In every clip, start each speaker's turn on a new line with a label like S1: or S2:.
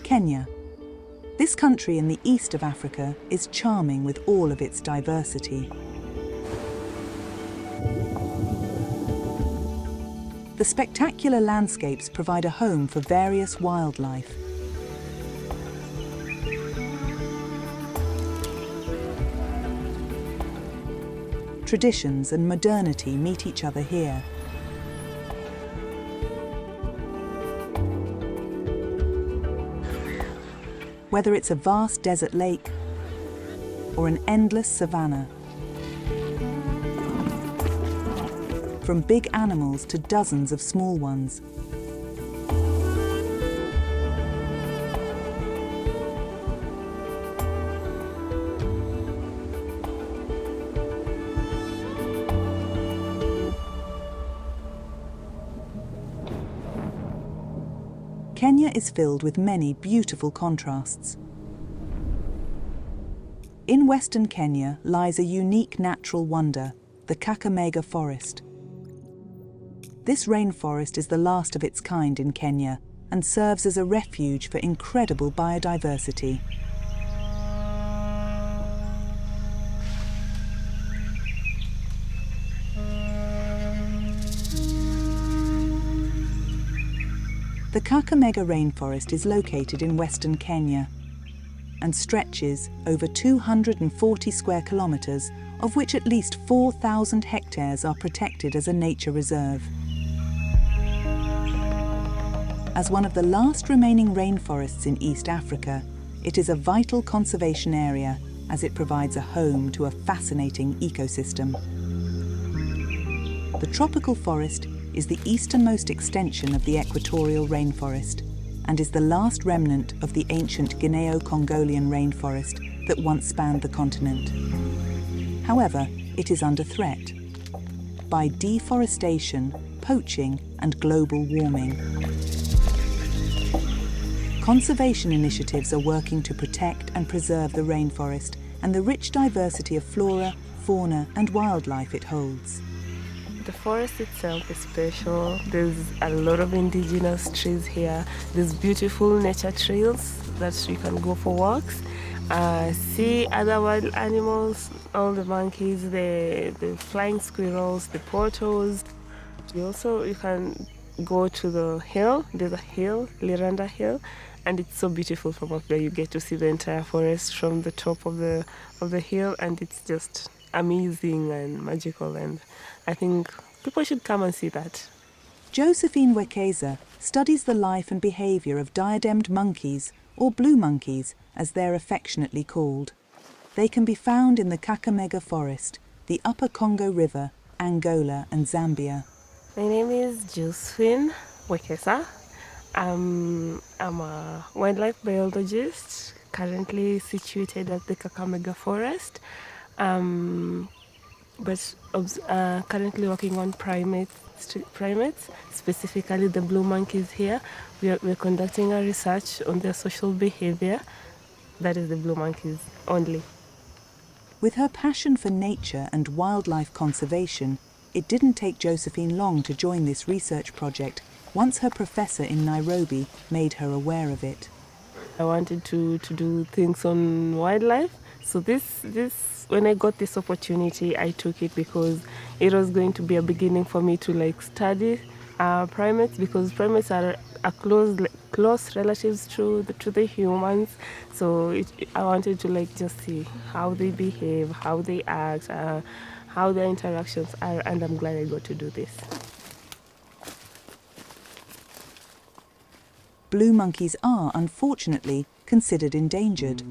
S1: Kenya. This country in the east of Africa is charming with all of its diversity. The spectacular landscapes provide a home for various wildlife. Traditions and modernity meet each other here. Whether it's a vast desert lake or an endless savanna, from big animals to dozens of small ones. Kenya is filled with many beautiful contrasts. In western Kenya lies a unique natural wonder, the Kakamega forest. This rainforest is the last of its kind in Kenya and serves as a refuge for incredible biodiversity. The Kakamega rainforest is located in western Kenya and stretches over 240 square kilometers, of which at least 4,000 hectares are protected as a nature reserve. As one of the last remaining rainforests in East Africa, it is a vital conservation area as it provides a home to a fascinating ecosystem. The tropical forest is the easternmost extension of the equatorial rainforest and is the last remnant of the ancient Guineo-Congolian rainforest that once spanned the continent. However, it is under threat by deforestation, poaching, and global warming. Conservation initiatives are working to protect and preserve the rainforest and the rich diversity of flora, fauna, and wildlife it holds.
S2: The forest itself is special. There's a lot of indigenous trees here. There's beautiful nature trails that you can go for walks. See other wild animals, all the monkeys, the flying squirrels, the portals. You can go to the hill. There's a hill, Liranda Hill, and it's so beautiful from up there. You get to see the entire forest from the top of the hill, and it's just amazing and magical, and I think people should come and see that.
S1: Josephine Wekeza studies the life and behavior of diademed monkeys, or blue monkeys, as they're affectionately called. They can be found in the Kakamega forest, the Upper Congo River, Angola and Zambia.
S2: My name is Josephine Wekeza. I'm a wildlife biologist, currently situated at the Kakamega forest, but currently working on primates, specifically the blue monkeys here. We're conducting a research on their social behavior. That is the blue monkeys only.
S1: With her passion for nature and wildlife conservation, it didn't take Josephine long to join this research project once her professor in Nairobi made her aware of it.
S2: I wanted to do things on wildlife, so when I got this opportunity, I took it because it was going to be a beginning for me to study primates, because primates are close relatives to the humans. So I wanted to just see how they behave, how they act, how their interactions are, and I'm glad I got to do this.
S1: Blue monkeys are, unfortunately, considered endangered.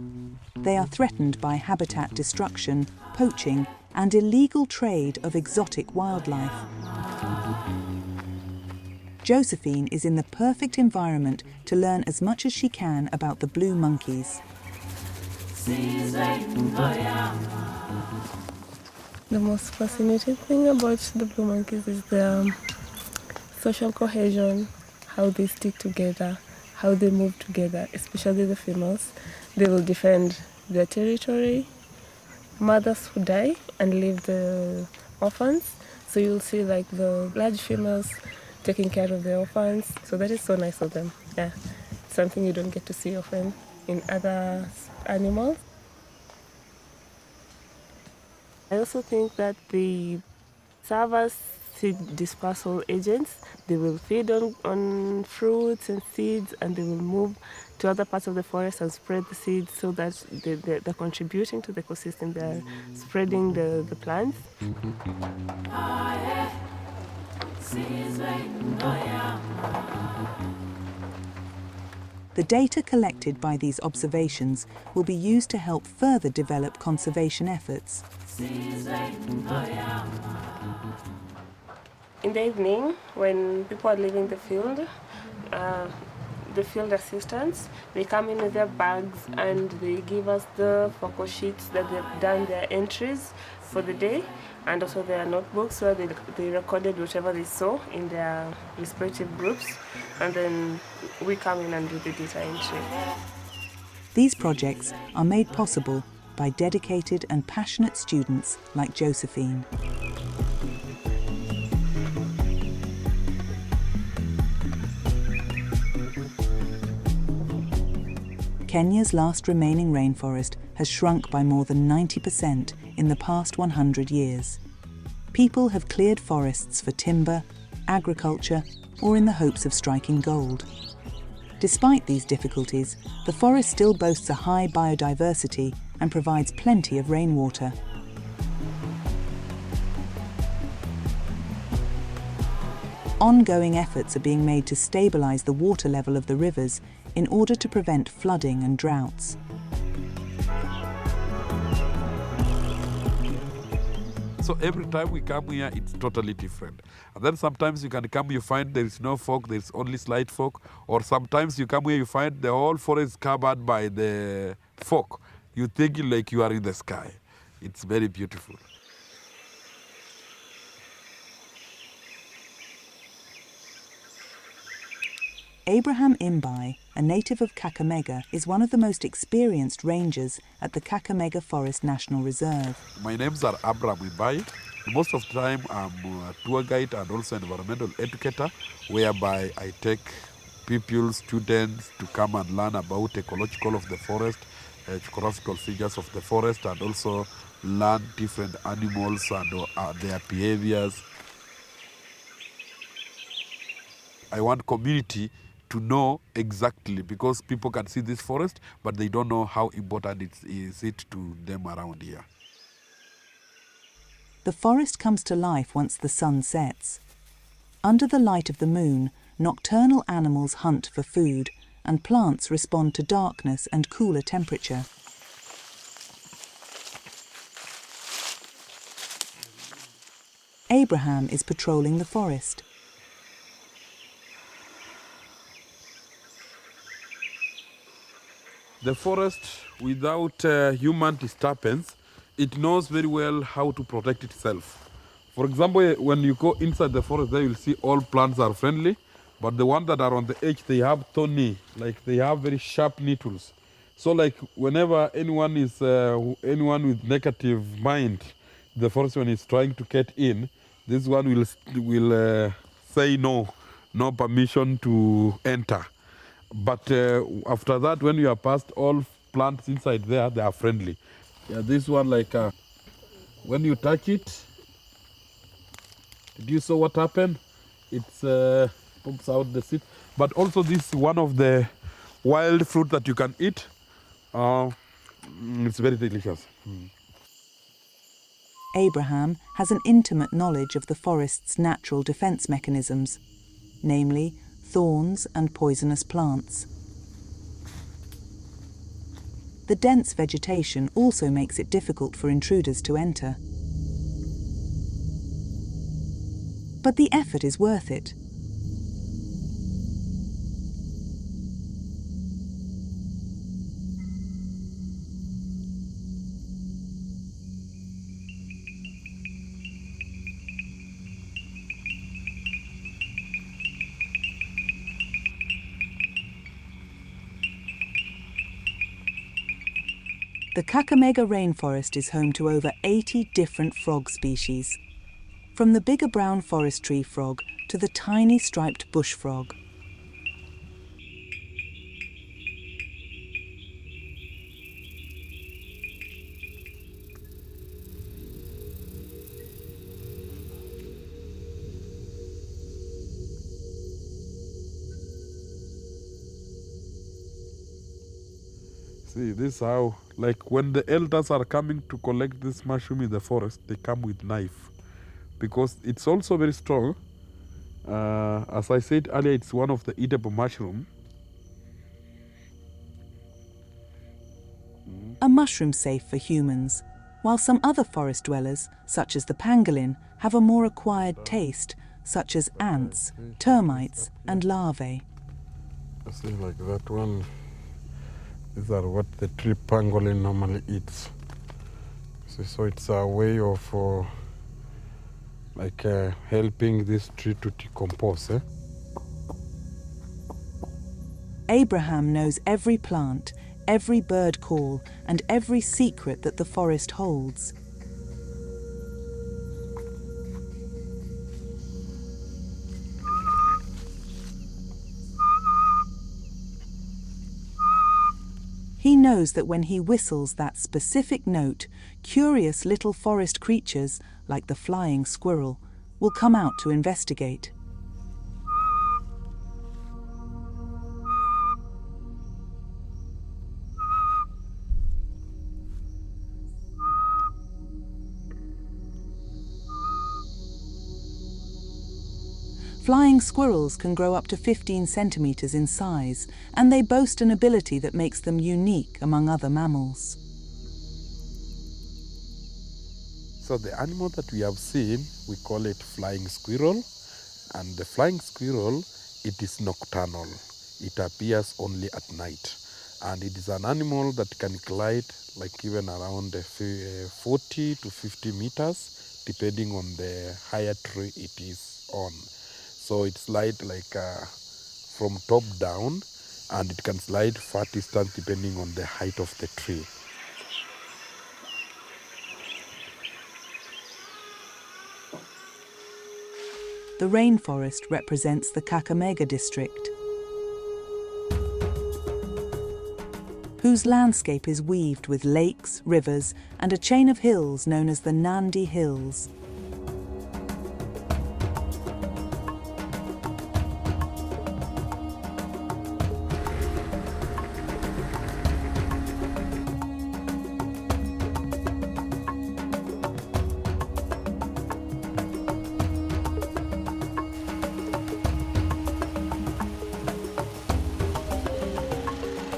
S1: They are threatened by habitat destruction, poaching, and illegal trade of exotic wildlife. Josephine is in the perfect environment to learn as much as she can about the blue monkeys.
S2: The most fascinating thing about the blue monkeys is their social cohesion, how they stick together, how they move together, especially the females. They will defend their territory, mothers who die and leave the orphans. So you'll see the large females taking care of the orphans. So that is so nice of them. Yeah, something you don't get to see often in other animals. I also think that the serve as seed dispersal agents. They will feed on fruits and seeds, and they will move to other parts of the forest and spread the seeds so that they're contributing to the ecosystem. They're spreading the plants.
S1: The data collected by these observations will be used to help further develop conservation efforts.
S2: In the evening, when people are leaving the field assistants, they come in with their bags and they give us the photo sheets that they've done their entries for the day, and also their notebooks where they recorded whatever they saw in their respective groups, and then we come in and do the data entry.
S1: These projects are made possible by dedicated and passionate students like Josephine. Kenya's last remaining rainforest has shrunk by more than 90% in the past 100 years. People have cleared forests for timber, agriculture, or in the hopes of striking gold. Despite these difficulties, the forest still boasts a high biodiversity and provides plenty of rainwater. Ongoing efforts are being made to stabilise the water level of the rivers in order to prevent flooding and droughts.
S3: So every time we come here, it's totally different. And then sometimes you can come, you find there is no fog, there is only slight fog. Or sometimes you come here, you find the whole forest covered by the fog. You think like you are in the sky. It's very beautiful.
S1: Abraham Imbai, a native of Kakamega, is one of the most experienced rangers at the Kakamega Forest National Reserve.
S3: My names are Abraham Imbai. Most of the time I'm a tour guide and also environmental educator, whereby I take people, students to come and learn about ecological of the forest, geographical features of the forest, and also learn different animals and their behaviors. I want community to know exactly, because people can see this forest, but they don't know how important it is to them around here.
S1: The forest comes to life once the sun sets. Under the light of the moon, nocturnal animals hunt for food, and plants respond to darkness and cooler temperature. Abraham is patrolling the forest.
S3: The forest, without human disturbance, it knows very well how to protect itself. For example, when you go inside the forest, there you'll see all plants are friendly, but the ones that are on the edge, they have thorny, like they have very sharp needles. So like whenever anyone with negative mind, the forest one is trying to get in, this one will say no permission to enter. But after that, when you are past all plants inside there, they are friendly. Yeah, this one, like when you touch it, did you saw what happened? It pumps out the seed. But also this is one of the wild fruit that you can eat. It's very delicious.
S1: Abraham has an intimate knowledge of the forest's natural defence mechanisms, namely thorns and poisonous plants. The dense vegetation also makes it difficult for intruders to enter. But the effort is worth it. The Kakamega rainforest is home to over 80 different frog species. From the bigger brown forest tree frog to the tiny striped bush frog.
S3: See, this is how, like when the elders are coming to collect this mushroom in the forest, they come with knife because it's also very strong. As I said earlier, it's one of the eatable mushroom.
S1: A mushroom safe for humans, while some other forest dwellers, such as the pangolin, have a more acquired taste, such as ants, termites, and larvae.
S3: See, like that one. These are what the tree pangolin normally eats. See, so it's a way of helping this tree to decompose.
S1: Abraham knows every plant, every bird call, and every secret that the forest holds. He knows that when he whistles that specific note, curious little forest creatures, like the flying squirrel, will come out to investigate. Flying squirrels can grow up to 15 centimeters in size, and they boast an ability that makes them unique among other mammals.
S3: So the animal that we have seen, we call it flying squirrel. And the flying squirrel, it is nocturnal. It appears only at night. And it is an animal that can glide like even around 40 to 50 meters, depending on the higher tree it is on. So it slides like from top down, and it can slide far distance depending on the height of the tree.
S1: The rainforest represents the Kakamega district, whose landscape is weaved with lakes, rivers, and a chain of hills known as the Nandi Hills.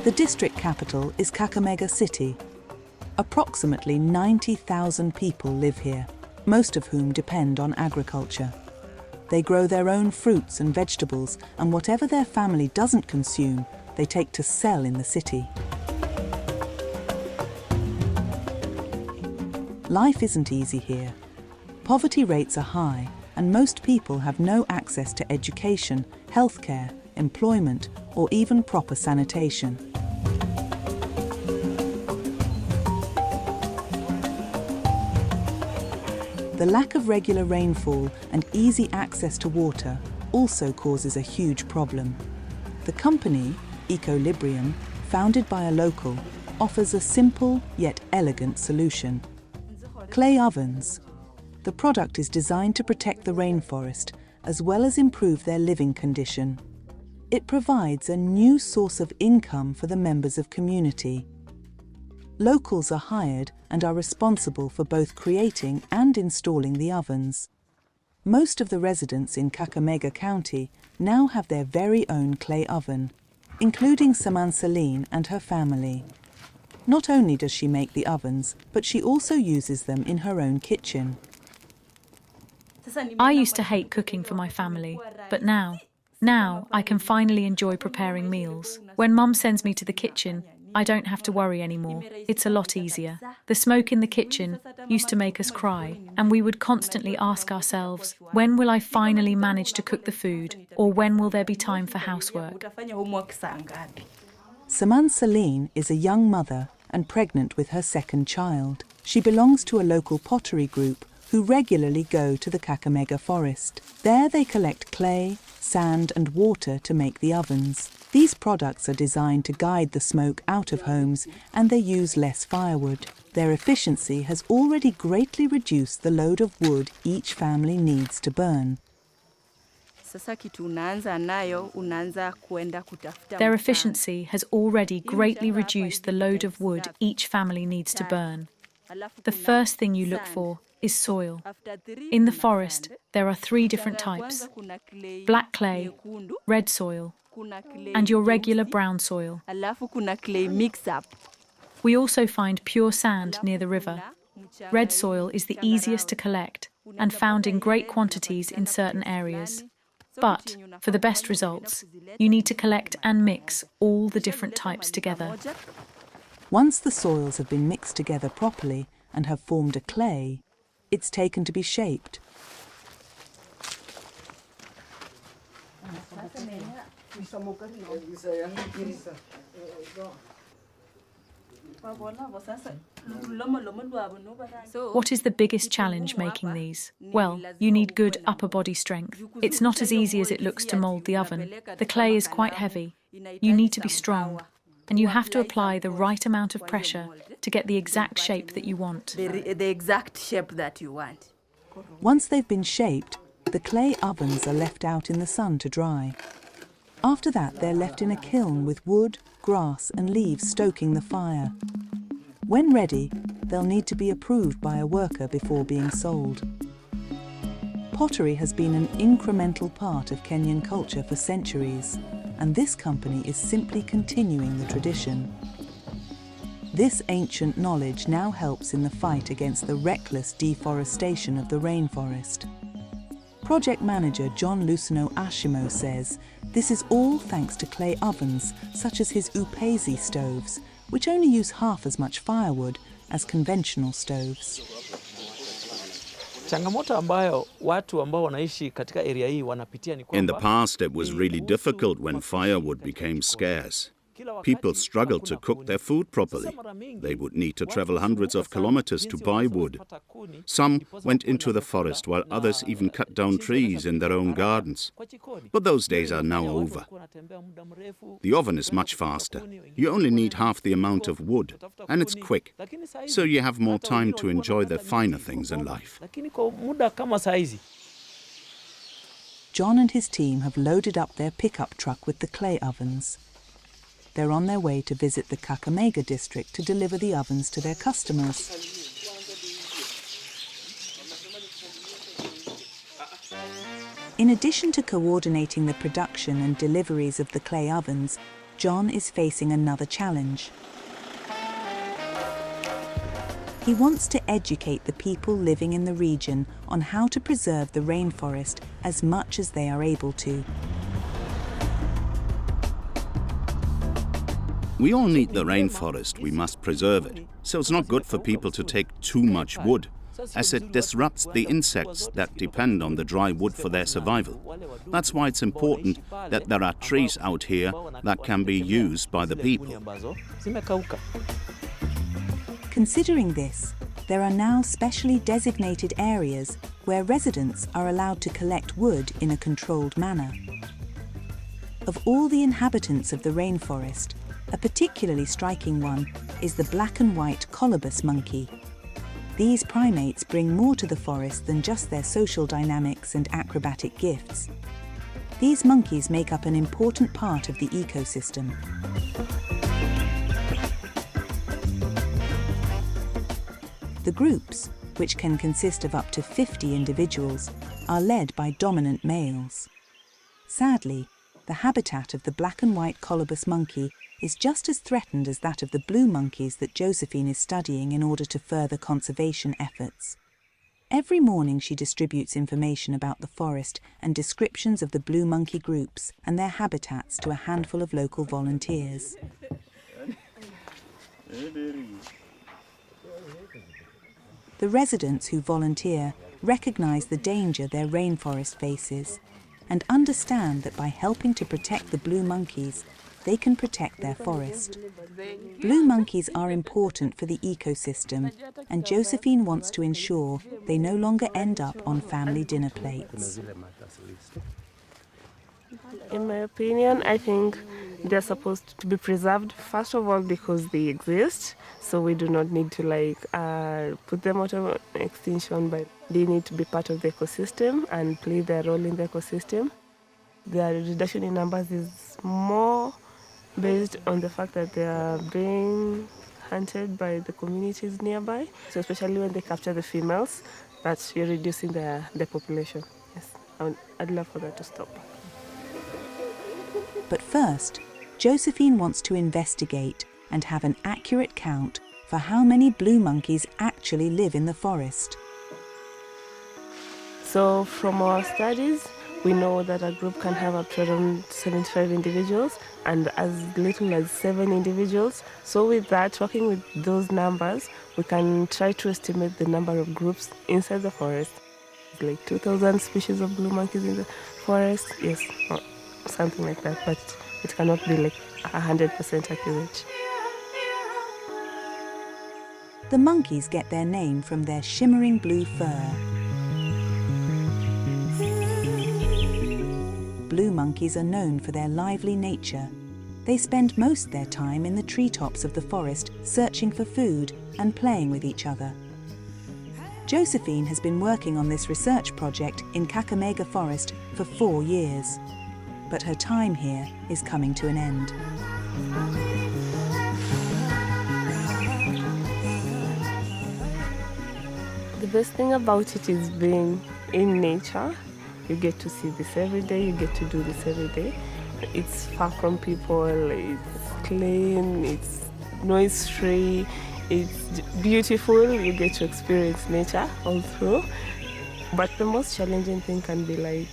S1: The district capital is Kakamega City. Approximately 90,000 people live here, most of whom depend on agriculture. They grow their own fruits and vegetables, and whatever their family doesn't consume, they take to sell in the city. Life isn't easy here. Poverty rates are high, and most people have no access to education, healthcare, employment, or even proper sanitation. The lack of regular rainfall and easy access to water also causes a huge problem. The company, Equilibrium, founded by a local, offers a simple yet elegant solution. Clay ovens. The product is designed to protect the rainforest as well as improve their living condition. It provides a new source of income for the members of community. Locals are hired and are responsible for both creating and installing the ovens. Most of the residents in Kakamega County now have their very own clay oven, including Saman Celine and her family. Not only does she make the ovens, but she also uses them in her own kitchen.
S4: I used to hate cooking for my family, but now I can finally enjoy preparing meals. When Mum sends me to the kitchen, I don't have to worry anymore. It's a lot easier. The smoke in the kitchen used to make us cry, and we would constantly ask ourselves, when will I finally manage to cook the food, or when will there be time for housework?
S1: Saman Celine is a young mother and pregnant with her second child. She belongs to a local pottery group who regularly go to the kakamega forest. There they collect clay, sand and water to make the ovens. These products are designed to guide the smoke out of homes, and they use less firewood. Their efficiency has already greatly reduced the load of wood each family needs to burn.
S4: Their efficiency has already greatly reduced the load of wood each family needs to burn. The first thing you look for is soil. In the forest, there are 3 different types: black clay, red soil, and your regular brown soil. We also find pure sand near the river. Red soil is the easiest to collect and found in great quantities in certain areas. But for the best results, you need to collect and mix all the different types together.
S1: Once the soils have been mixed together properly and have formed a clay, it's taken to be shaped.
S4: What is the biggest challenge making these? Well, you need good upper body strength. It's not as easy as it looks to mould the oven. The clay is quite heavy. You need to be strong, and you have to apply the right amount of pressure to get the exact shape that you want.
S1: Once they've been shaped, the clay ovens are left out in the sun to dry. After that, they're left in a kiln with wood, grass and leaves stoking the fire. When ready, they'll need to be approved by a worker before being sold. Pottery has been an incremental part of Kenyan culture for centuries, and this company is simply continuing the tradition. This ancient knowledge now helps in the fight against the reckless deforestation of the rainforest. Project manager John Luceno Ashimo says this is all thanks to clay ovens such as his Upezi stoves, which only use half as much firewood as conventional stoves.
S5: In the past, it was really difficult when firewood became scarce. People struggled to cook their food properly. They would need to travel hundreds of kilometers to buy wood. Some went into the forest, while others even cut down trees in their own gardens. But those days are now over. The oven is much faster. You only need half the amount of wood, and it's quick, so you have more time to enjoy the finer things in life.
S1: John and his team have loaded up their pickup truck with the clay ovens. They're on their way to visit the Kakamega district to deliver the ovens to their customers. In addition to coordinating the production and deliveries of the clay ovens, John is facing another challenge. He wants to educate the people living in the region on how to preserve the rainforest as much as they are able to.
S5: We all need the rainforest, we must preserve it. So it's not good for people to take too much wood, as it disrupts the insects that depend on the dry wood for their survival. That's why it's important that there are trees out here that can be used by the people.
S1: Considering this, there are now specially designated areas where residents are allowed to collect wood in a controlled manner. Of all the inhabitants of the rainforest, a particularly striking one is the black and white colobus monkey. These primates bring more to the forest than just their social dynamics and acrobatic gifts. These monkeys make up an important part of the ecosystem. The groups, which can consist of up to 50 individuals, are led by dominant males. Sadly, the habitat of the black and white colobus monkey is just as threatened as that of the blue monkeys that Josephine is studying in order to further conservation efforts. Every morning she distributes information about the forest and descriptions of the blue monkey groups and their habitats to a handful of local volunteers. The residents who volunteer recognize the danger their rainforest faces and understand that by helping to protect the blue monkeys, they can protect their forest. Blue monkeys are important for the ecosystem, and Josephine wants to ensure they no longer end up on family dinner plates.
S2: In my opinion, I think they're supposed to be preserved, first of all, because they exist, so we do not need to put them out of extinction, but they need to be part of the ecosystem and play their role in the ecosystem. The reduction in numbers is more based on the fact that they are being hunted by the communities nearby, so especially when they capture the females, that's you're reducing their population. Yes, I'd love for that to stop.
S1: But first, Josephine wants to investigate and have an accurate count for how many blue monkeys actually live in the forest.
S2: So from our studies, we know that a group can have up to around 75 individuals and as little as 7 individuals. So with that, working with those numbers, we can try to estimate the number of groups inside the forest. It's like 2,000 species of blue monkeys in the forest, yes, or something like that, but it cannot be like 100% accurate.
S1: The monkeys get their name from their shimmering blue fur. Blue monkeys are known for their lively nature. They spend most of their time in the treetops of the forest searching for food and playing with each other. Josephine has been working on this research project in Kakamega Forest for 4 years. But her time here is coming to an end.
S2: The best thing about it is being in nature. You get to see this every day, you get to do this every day. It's far from people, it's clean, it's noise-free, it's beautiful, you get to experience nature all through. But the most challenging thing can be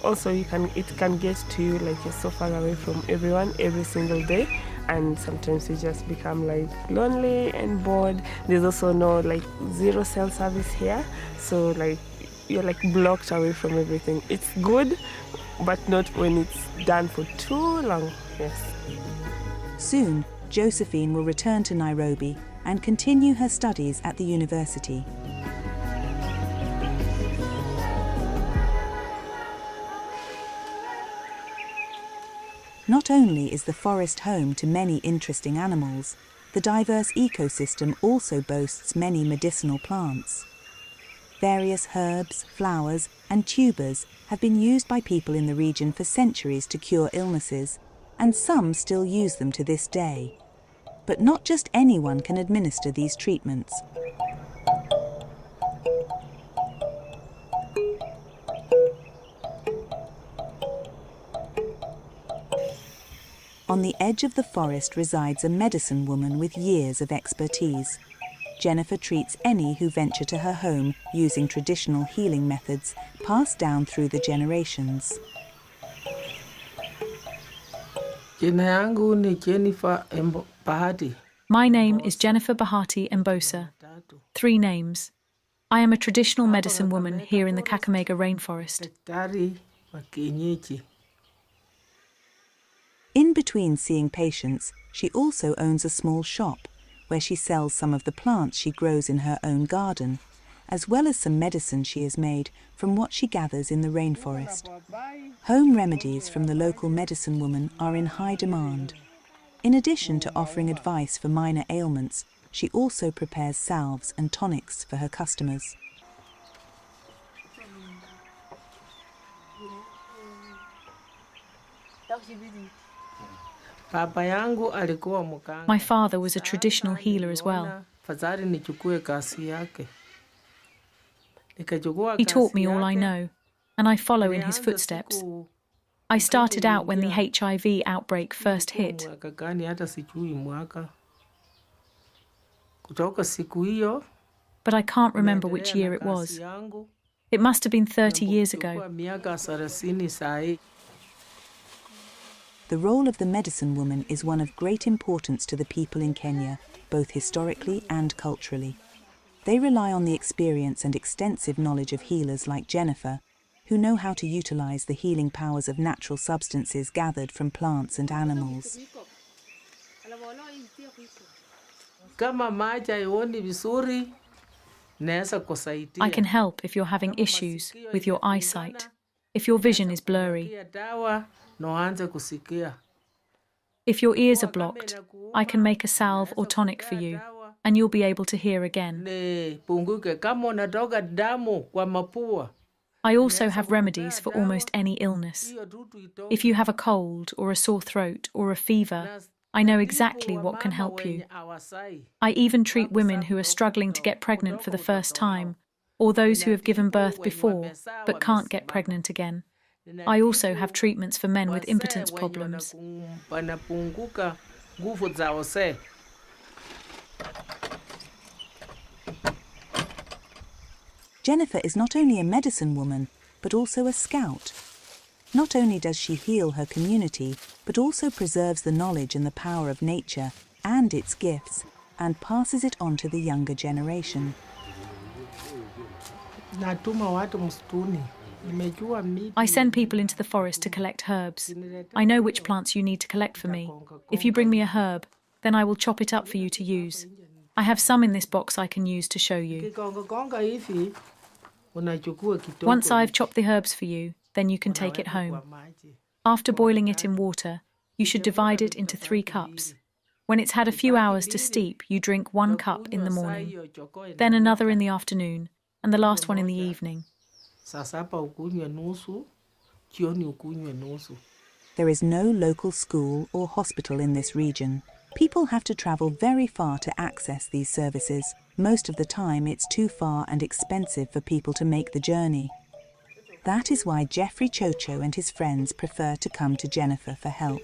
S2: also it can get to you like you're so far away from everyone every single day, and sometimes you just become lonely and bored. There's also no zero cell service here, so you're blocked away from everything. It's good, but not when it's done for too long. Yes.
S1: Soon, Josephine will return to Nairobi and continue her studies at the university. Not only is the forest home to many interesting animals, the diverse ecosystem also boasts many medicinal plants. Various herbs, flowers, and tubers have been used by people in the region for centuries to cure illnesses, and some still use them to this day. But not just anyone can administer these treatments. On the edge of the forest resides a medicine woman with years of expertise. Jennifer treats any who venture to her home using traditional healing methods passed down through the generations.
S6: Jina yangu ni Jennifer Bahati.
S4: My name is Jennifer Bahati Mbosa. 3 names. I am a traditional medicine woman here in the Kakamega rainforest.
S6: Daktari wa kienyeji.
S1: In between seeing patients, she also owns a small shop where she sells some of the plants she grows in her own garden, as well as some medicine she has made from what she gathers in the rainforest. Home remedies from the local medicine woman are in high demand. In addition to offering advice for minor ailments, she also prepares salves and tonics for her customers.
S6: Baba yangu alikuwa mganga.
S4: My father was a traditional healer as well.
S6: Fadhali nichukue kazi yake. Nikachukua
S4: He taught me
S6: kazi
S4: all I
S6: yake.
S4: know, and I follow in his footsteps. I started out when the HIV outbreak first hit.
S6: Mwaka gani hata sijui mwaka. Kutoka siku hiyo,
S4: But I can't remember which year it was. It must have been 30 years ago.
S6: miaka 30 sahi.
S1: The role of the medicine woman is one of great importance to the people in Kenya, both historically and culturally. They rely on the experience and extensive knowledge of healers like Jennifer, who know how to utilize the healing powers of natural substances gathered from plants and animals.
S6: Kama macho haioni vizuri, naweza kusaidia.
S4: I can help if you're having issues with your eyesight, if your vision is blurry,
S6: Dawa na uanze kusikia.
S4: if your ears are blocked. I can make a salve or tonic for you, and you'll be able to hear again.
S6: Punguke kama unatoka damu kwa mapua.
S4: I also have remedies for almost any illness. If you have a cold or a sore throat or a fever, I know exactly what can help you. I even treat women who are struggling to get pregnant for the first time, or those who have given birth before but can't get pregnant again. I also have treatments for men with impotence problems.
S6: Wanapunguka nguvu za wazee.
S1: Jennifer is not only a medicine woman, but also a scout. Not only does she heal her community, but also preserves the knowledge and the power of nature and its gifts, and passes it on to the younger generation.
S6: Natuma watu msituni.
S4: I send people into the forest to collect herbs. I know which plants you need to collect for me. If you bring me a herb, then I will chop it up for you to use. I have some in this box I can use to show you. Once I've chopped the herbs for you, then you can take it home. After boiling it in water, you should divide it into 3 cups. When it's had a few hours to steep, you drink 1 cup in the morning, then another in the afternoon, and the last one in the evening.
S1: There is no local school or hospital in this region. People have to travel very far to access these services. Most of the time, it's too far and expensive for people to make the journey. That is why Jeffrey Chocho and his friends prefer to come to Jennifer for help.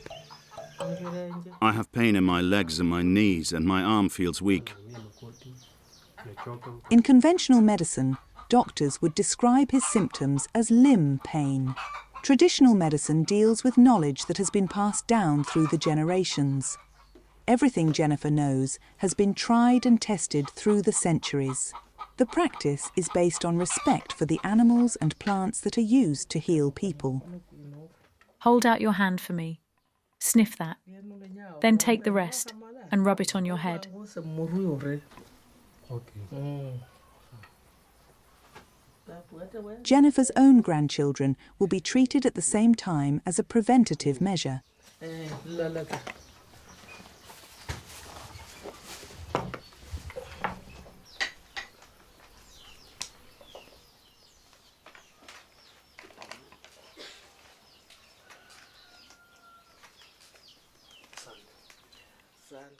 S5: I have pain in my legs and my knees, and my arm feels weak.
S1: In conventional medicine, doctors would describe his symptoms as limb pain. Traditional medicine deals with knowledge that has been passed down through the generations. Everything Jennifer knows has been tried and tested through the centuries. The practice is based on respect for the animals and plants that are used to heal people.
S4: Hold out your hand for me. Sniff that. Then take the rest and rub it on your head.
S1: Jennifer's own grandchildren will be treated at the same time as a preventative measure.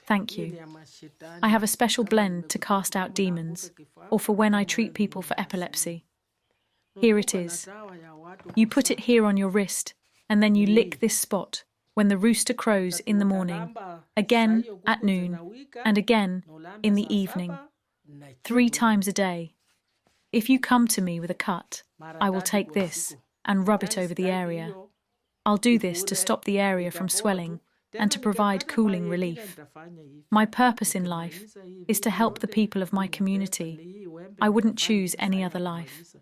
S4: Thank you. I have a special blend to cast out demons, or for when I treat people for epilepsy. Here it is. You put it here on your wrist, and then you lick this spot when the rooster crows in the morning, again at noon, and again in the evening, 3 times a day. If you come to me with a cut, I will take this and rub it over the area. I'll do this to stop the area from swelling and to provide cooling relief. My purpose in life is to help the people of my community. I wouldn't choose any other life.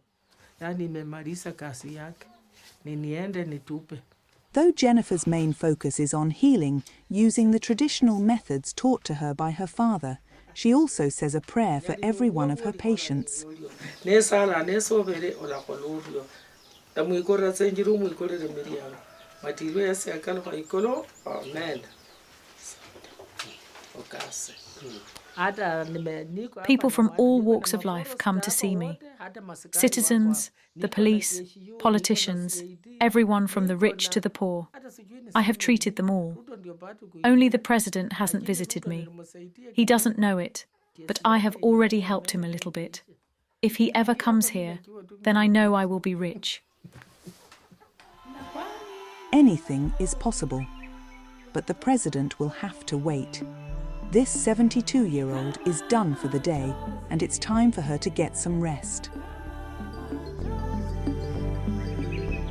S1: Though Jennifer's main focus is on healing, using the traditional methods taught to her by her father, she also says a prayer for every one of her patients.
S4: People from all walks of life come to see me. Citizens, the police, politicians, everyone from the rich to the poor. I have treated them all. Only the president hasn't visited me. He doesn't know it, but I have already helped him a little bit. If he ever comes here, then I know I will be rich.
S1: Anything is possible, but the president will have to wait. This 72-year-old is done for the day, and it's time for her to get some rest.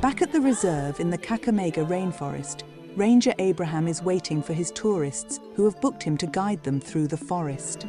S1: Back at the reserve in the Kakamega rainforest, Ranger Abraham is waiting for his tourists who have booked him to guide them through the forest.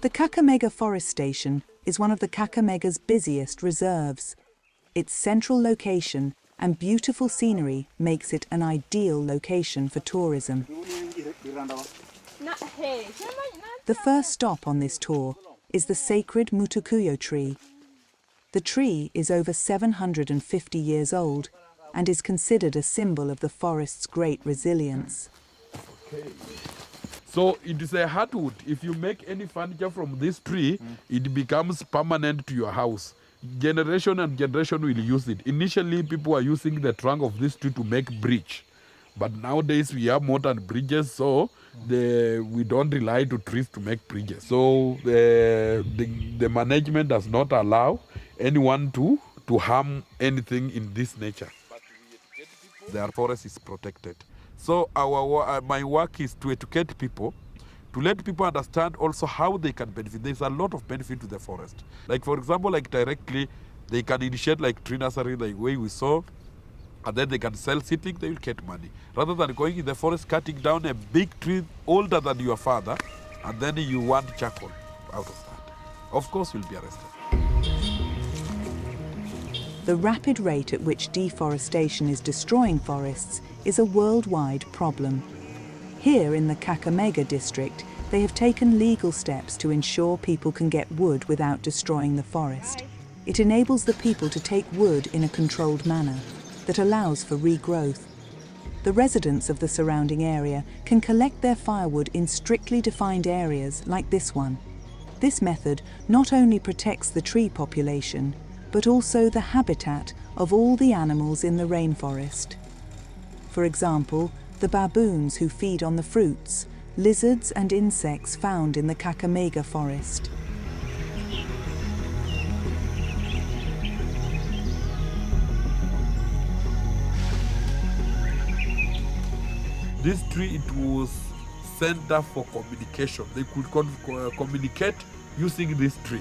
S1: The Kakamega Forest Station is one of the Kakamega's busiest reserves. Its central location and beautiful scenery makes it an ideal location for tourism. The first stop on this tour is the sacred Mutukuyo tree. The tree is over 750 years old and is considered a symbol of the forest's great resilience.
S3: Okay. So it is a hardwood. If you make any furniture from this tree, it becomes permanent to your house. Generation and generation will use it. Initially, people were using the trunk of this tree to make bridge. But nowadays, we have modern bridges, so we don't rely to trees to make bridges. So the management does not allow anyone to harm anything in this nature. Their forest is protected. So my work is to educate people, to let people understand also how they can benefit. There's a lot of benefit to the forest. Like for example, like directly, they can initiate like tree nursery, like way we saw, and then they can sell seedling, they will get money. Rather than going in the forest, cutting down a big tree older than your father, and then you want charcoal out of that. Of course, you'll be arrested.
S1: The rapid rate at which deforestation is destroying forests is a worldwide problem. Here in the Kakamega district, they have taken legal steps to ensure people can get wood without destroying the forest. It enables the people to take wood in a controlled manner that allows for regrowth. The residents of the surrounding area can collect their firewood in strictly defined areas like this one. This method not only protects the tree population, but also the habitat of all the animals in the rainforest. For example, the baboons who feed on the fruits, lizards and insects found in the Kakamega forest.
S3: This tree, it was center for communication. They could communicate using this tree.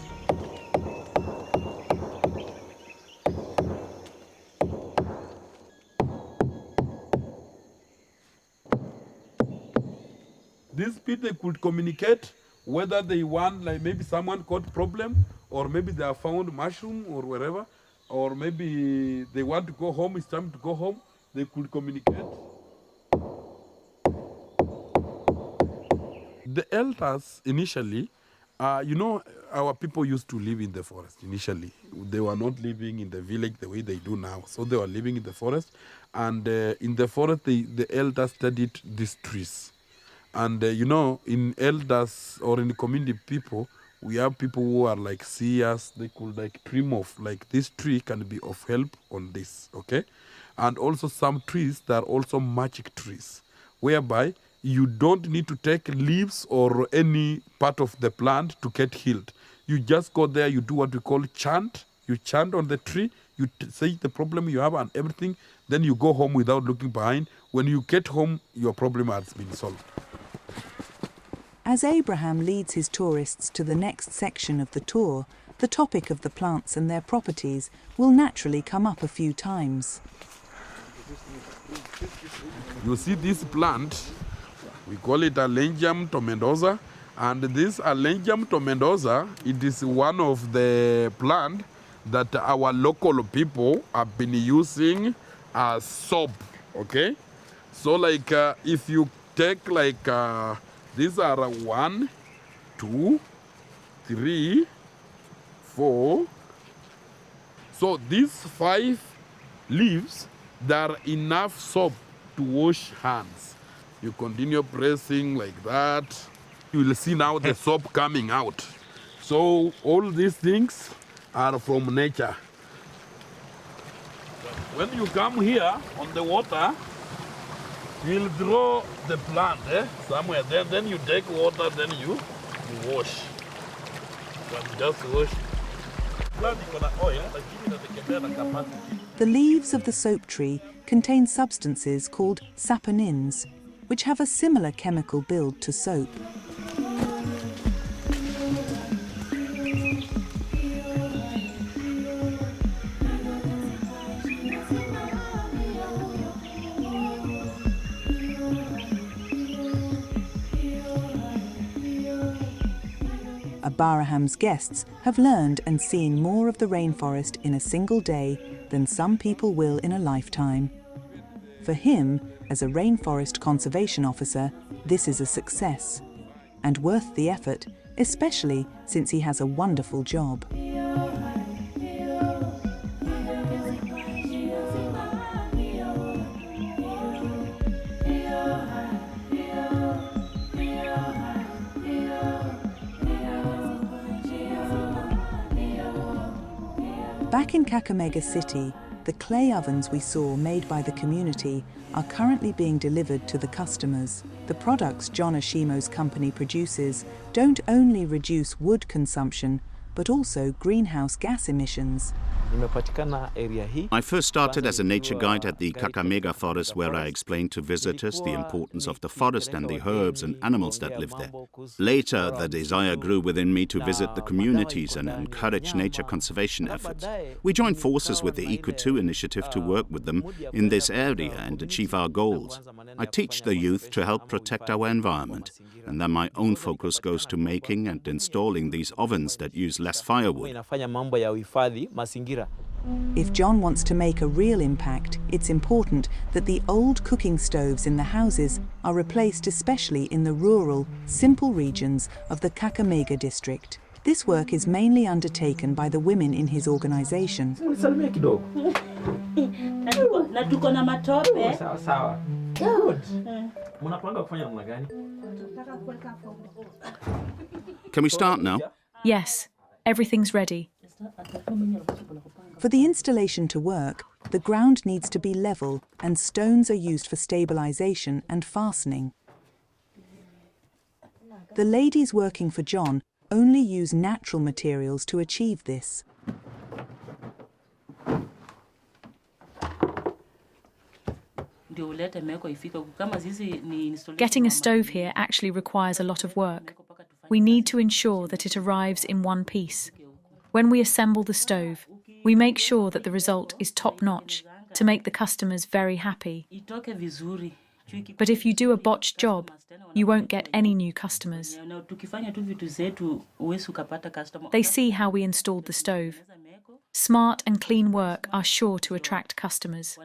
S3: These people could communicate whether they want, like maybe someone got problem, or maybe they have found mushroom or wherever, or maybe they want to go home, it's time to go home, they could communicate. The elders initially, our people used to live in the forest initially. They were not living in the village the way they do now. So they were living in the forest. And in the forest, the elders studied these trees. And, in elders or in the community people, we have people who are like seers. They could like dream of like this tree can be of help on this, okay? And also some trees, that are also magic trees, whereby you don't need to take leaves or any part of the plant to get healed. You just go there, you do what we call chant. You chant on the tree, you say the problem you have and everything, then you go home without looking behind. When you get home, your problem has been solved.
S1: As Abraham leads his tourists to the next section of the tour, the topic of the plants and their properties will naturally come up a few times.
S3: You see this plant, we call it Alengium tomendosa, and this Alengium tomendosa, it is one of the plant that our local people have been using as soap, okay? So like if you take like, these are 1, 2, 3, 4. So these 5 leaves, they are enough soap to wash hands. You continue pressing like that. You will see now the soap coming out. So all these things are from nature. When you come here on the water, you'll draw the plant somewhere. Then you take water, then you wash. You just wash.
S1: The leaves of the soap tree contain substances called saponins, which have a similar chemical build to soap. A of Baraham's guests have learned and seen more of the rainforest in a single day than some people will in a lifetime. For him, as a rainforest conservation officer, this is a success, and worth the effort, especially since he has a wonderful job. Back in Kakamega City, the clay ovens we saw made by the community are currently being delivered to the customers. The products John Ashimo's company produces don't only reduce wood consumption, but also greenhouse gas emissions.
S5: I first started as a nature guide at the Kakamega forest, where I explained to visitors the importance of the forest and the herbs and animals that live there. Later, the desire grew within me to visit the communities and encourage nature conservation efforts. We joined forces with the Eco2 initiative to work with them in this area and achieve our goals. I teach the youth to help protect our environment, and then my own focus goes to making and installing these ovens that use less firewood.
S1: If John wants to make a real impact, it's important that the old cooking stoves in the houses are replaced, especially in the rural, simple regions of the Kakamega district. This work is mainly undertaken by the women in his organization.
S5: Can we start now?
S4: Yes, everything's ready.
S1: For the installation to work, the ground needs to be level and stones are used for stabilization and fastening. The ladies working for John only use natural materials to achieve this.
S4: Getting a stove here actually requires a lot of work. We need to ensure that it arrives in one piece. When we assemble the stove, we make sure that the result is top-notch to make the customers very happy. But if you do a botched job, you won't get any new customers. They see how we installed the stove. Smart and clean work are sure to attract customers.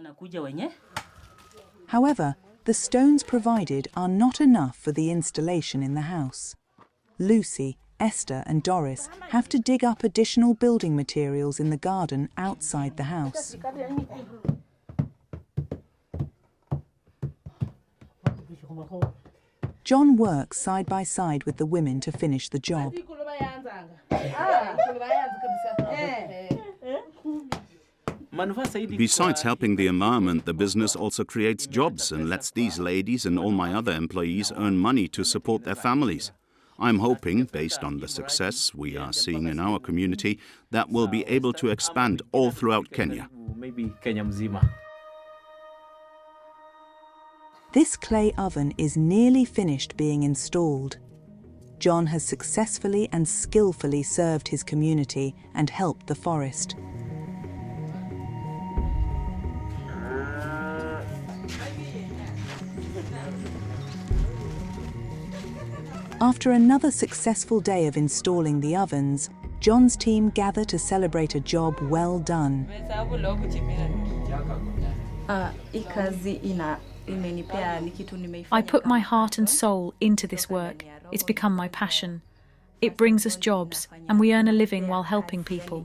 S1: However, the stones provided are not enough for the installation in the house. Lucy, Esther and Doris have to dig up additional building materials in the garden outside the house. John works side by side with the women to finish the job.
S5: Besides helping the environment, the business also creates jobs and lets these ladies and all my other employees earn money to support their families. I'm hoping, based on the success we are seeing in our community, that we'll be able to expand all throughout Kenya.
S1: This clay oven is nearly finished being installed. John has successfully and skillfully served his community and helped the forest. After another successful day of installing the ovens, John's team gather to celebrate a job well done.
S4: I put my heart and soul into this work. It's become my passion. It brings us jobs, and we earn a living while helping people.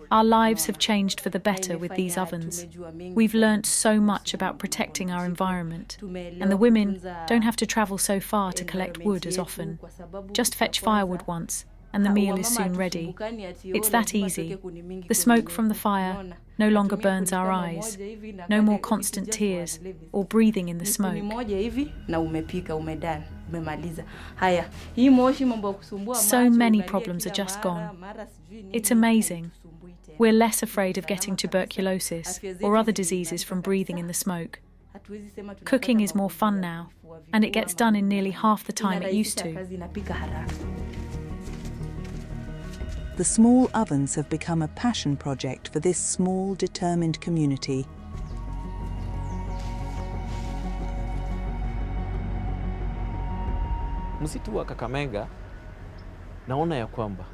S4: Our lives have changed for the better with these ovens. We've learnt so much about protecting our environment, and the women don't have to travel so far to collect wood as often. Just fetch firewood once, and the meal is soon ready. It's that easy. The smoke from the fire no longer burns our eyes. No more constant tears or breathing in the smoke. So many problems are just gone. It's amazing. We're less afraid of getting tuberculosis or other diseases from breathing in the smoke. Cooking is more fun now, and it gets done in nearly half the time it used to.
S1: The small ovens have become a passion project for this small, determined community.
S7: msitu wa Kakamega naona ya kwamba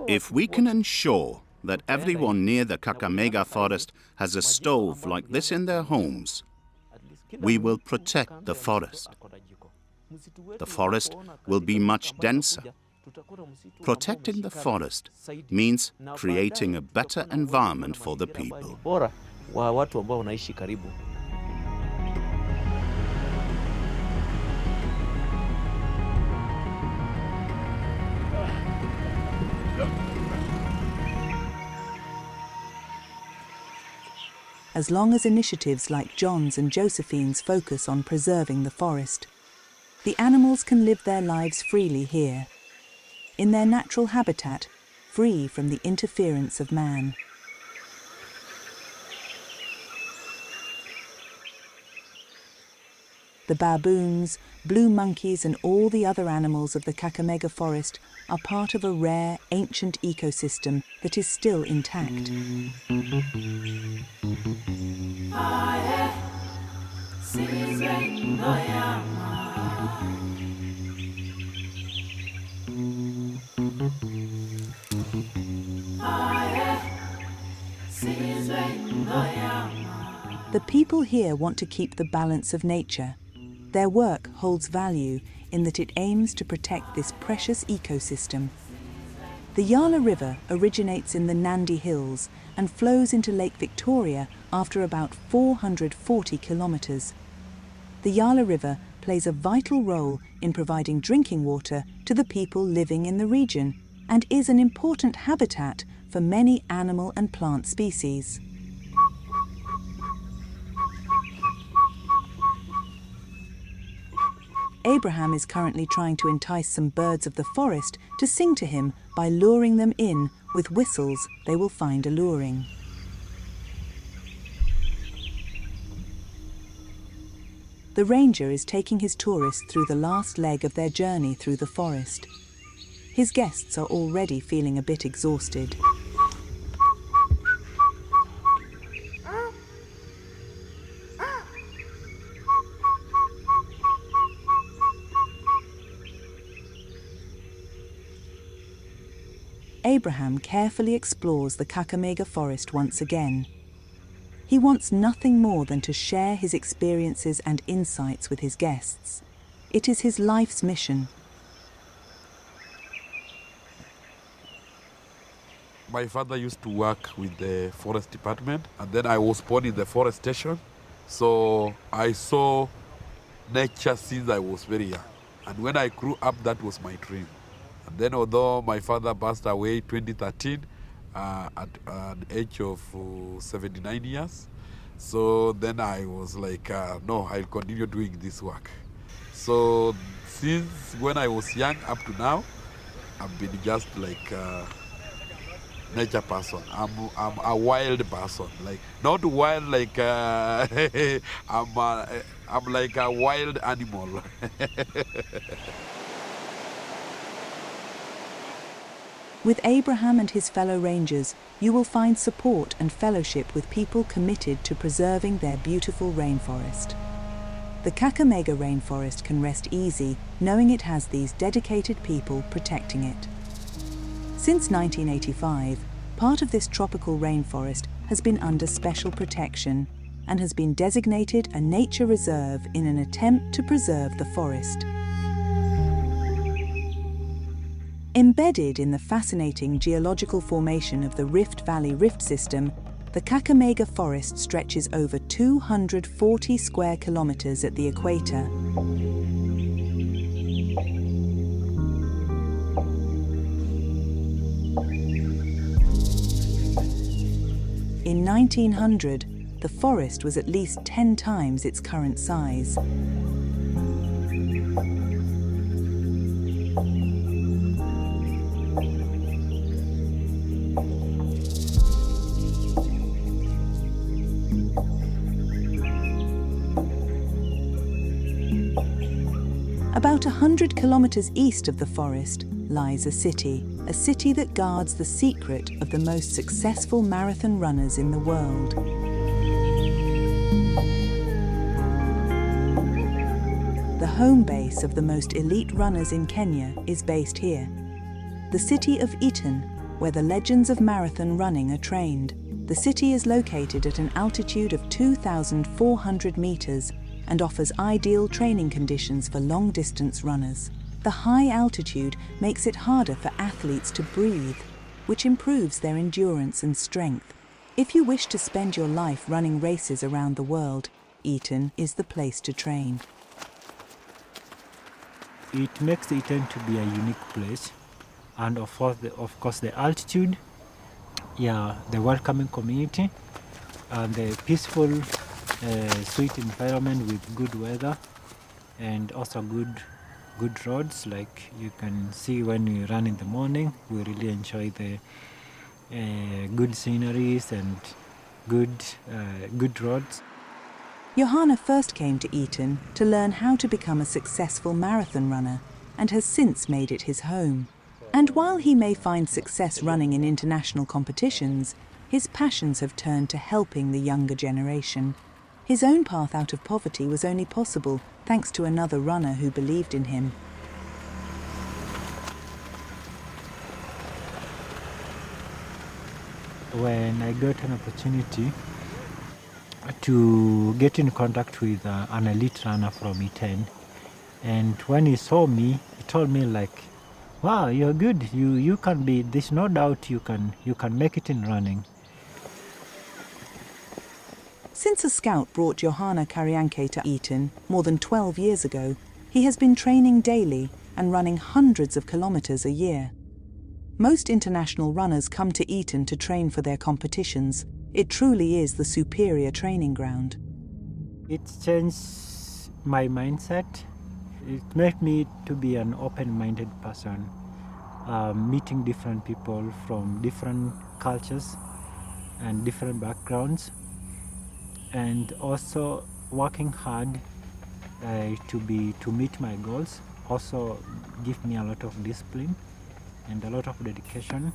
S5: If we can ensure that everyone near the Kakamega forest has a stove like this in their homes, we will protect the forest. The forest will be much denser. Protecting the forest means creating a better environment for the people.
S7: Bora wa watu ambao wanaishi karibu.
S1: As long as initiatives like John's and Josephine's focus on preserving the forest, the animals can live their lives freely here, in their natural habitat, free from the interference of man. The baboons, blue monkeys and all the other animals of the Kakamega forest are part of a rare, ancient ecosystem that is still intact. The people here want to keep the balance of nature. Their work holds value in that it aims to protect this precious ecosystem. The Yala River originates in the Nandi Hills and flows into Lake Victoria after about 440 kilometres. The Yala River plays a vital role in providing drinking water to the people living in the region and is an important habitat for many animal and plant species. Abraham is currently trying to entice some birds of the forest to sing to him by luring them in with whistles they will find alluring. The ranger is taking his tourists through the last leg of their journey through the forest. His guests are already feeling a bit exhausted. Abraham carefully explores the Kakamega forest once again. He wants nothing more than to share his experiences and insights with his guests. It is his life's mission.
S3: My father used to work with the forest department, and then I was born in the forest station. So I saw nature since I was very young. And when I grew up, that was my dream. And then although my father passed away in 2013 at an age of 79 years, so then I was like, no, I'll continue doing this work. So since when I was young up to now, I've been just like a nature person. I'm a wild person, like not wild like I'm like a wild animal.
S1: With Abraham and his fellow rangers, you will find support and fellowship with people committed to preserving their beautiful rainforest. The Kakamega rainforest can rest easy knowing it has these dedicated people protecting it. Since 1985, part of this tropical rainforest has been under special protection and has been designated a nature reserve in an attempt to preserve the forest. Embedded in the fascinating geological formation of the Rift Valley Rift System, the Kakamega forest stretches over 240 square kilometers at the equator. In 1900, the forest was at least 10 times its current size. About 100 kilometers east of the forest lies a city that guards the secret of the most successful marathon runners in the world. The home base of the most elite runners in Kenya is based here. The city of Eton, where the legends of marathon running are trained. The city is located at an altitude of 2,400 meters and offers ideal training conditions for long-distance runners. The high altitude makes it harder for athletes to breathe, which improves their endurance and strength. If you wish to spend your life running races around the world, Eton is the place to train.
S8: It makes Eton to be a unique place, and of course the altitude, the welcoming community, and the peaceful, sweet environment with good weather, and also good roads. Like you can see when we run in the morning, we really enjoy the good sceneries and good roads.
S1: Johanna first came to Eton to learn how to become a successful marathon runner and has since made it his home. And while he may find success running in international competitions, his passions have turned to helping the younger generation. His own path out of poverty was only possible thanks to another runner who believed in him.
S8: When I got an opportunity to get in contact with an elite runner from Eton, and when he saw me, he told me like, "Wow, you're good. You can be. There's no doubt you can make it in running."
S1: Since a scout brought Johanna Karianke to Eton more than 12 years ago, he has been training daily and running hundreds of kilometers a year. Most international runners come to Eton to train for their competitions. It truly is the superior training ground.
S8: It changed my mindset. It made me to be an open-minded person, meeting different people from different cultures and different backgrounds, and also working hard to meet my goals. Also give me a lot of discipline and a lot of dedication.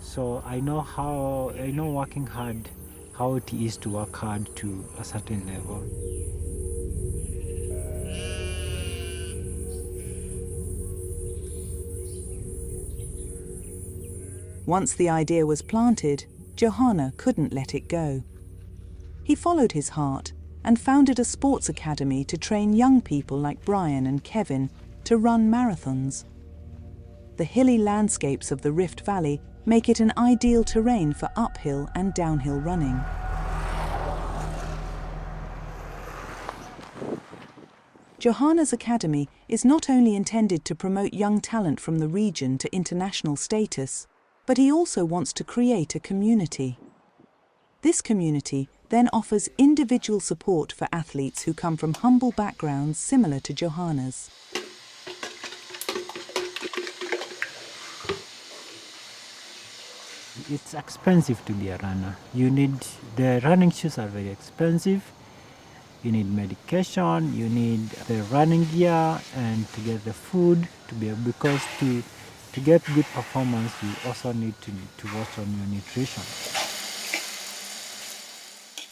S8: So I know working hard, how it is to work hard to a certain level.
S1: Once the idea was planted, Johanna couldn't let it go. He followed his heart and founded a sports academy to train young people like Brian and Kevin to run marathons. The hilly landscapes of the Rift Valley make it an ideal terrain for uphill and downhill running. Johanna's academy is not only intended to promote young talent from the region to international status, but he also wants to create a community. This community then offers individual support for athletes who come from humble backgrounds similar to Johanna's.
S8: It's expensive to be a runner. The running shoes are very expensive. You need medication, you need the running gear, and to get the food because to get good performance, you also need to watch on your nutrition.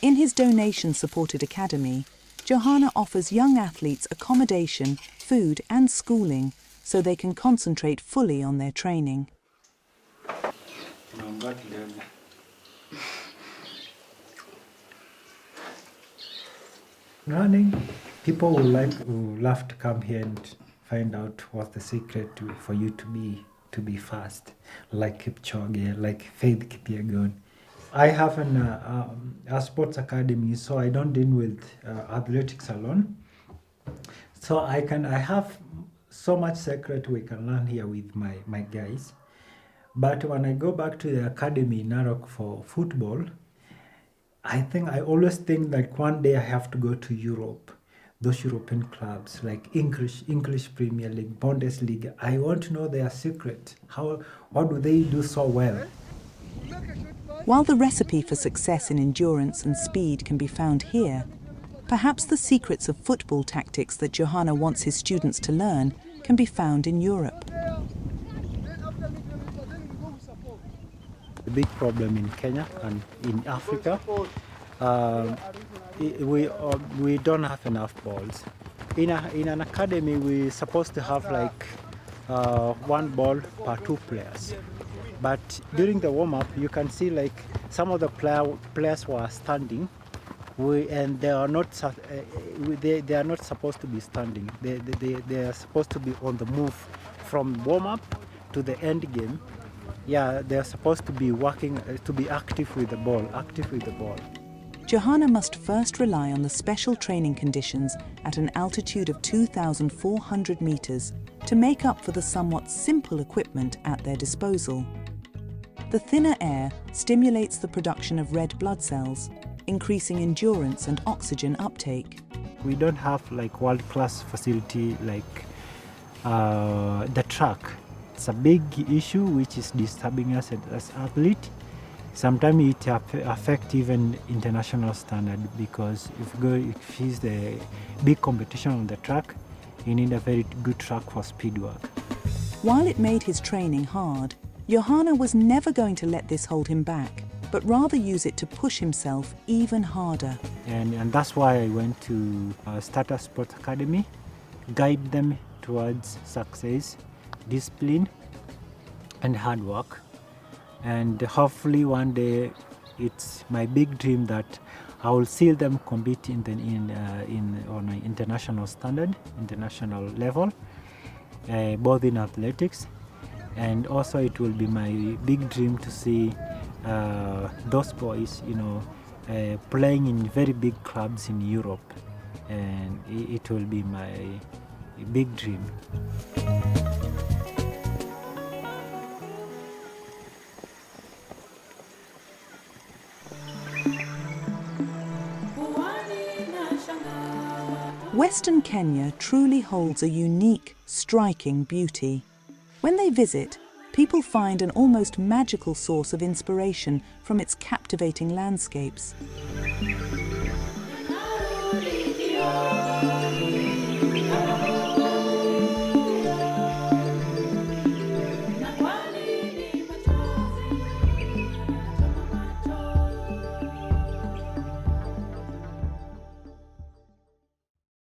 S1: In his donation-supported academy, Johanna offers young athletes accommodation, food and schooling so they can concentrate fully on their training.
S8: Running, people will love to come here and find out what's the secret for you to be fast, like Kipchoge, like Faith Kipyegon. I have a sports academy, so I don't deal with athletics alone. So I have so much secret we can learn here with my guys. But when I go back to the academy in Narok for football, I always think that one day I have to go to Europe, those European clubs like English Premier League, Bundesliga. I want to know their secret. What do they do so well?
S1: While the recipe for success in endurance and speed can be found here, perhaps the secrets of football tactics that Johanna wants his students to learn can be found in Europe.
S8: The big problem in Kenya and in Africa, we don't have enough balls. in an academy, we're supposed to have like one ball per two players. But during the warm-up, you can see like some of the players were standing, and they are not they are not supposed to be standing. They are supposed to be on the move from warm-up to the end game. Yeah, they are supposed to be working to be active with the ball.
S1: Johanna must first rely on the special training conditions at an altitude of 2,400 meters to make up for the somewhat simple equipment at their disposal. The thinner air stimulates the production of red blood cells, increasing endurance and oxygen uptake.
S8: We don't have like world-class facility like the track. It's a big issue which is disturbing us as athletes. Sometimes it affects even international standard, because if it's the big competition on the track, you need a very good track for speed work.
S1: While it made his training hard, Johanna was never going to let this hold him back, but rather use it to push himself even harder.
S8: And that's why I went to start a sports academy, guide them towards success, discipline, and hard work. And hopefully one day, it's my big dream that I will see them compete on an international standard, international level, both in athletics, and also it will be my big dream to see those boys, playing in very big clubs in Europe, and it will be my big dream.
S1: Western Kenya truly holds a unique, striking beauty. When they visit, people find an almost magical source of inspiration from its captivating landscapes.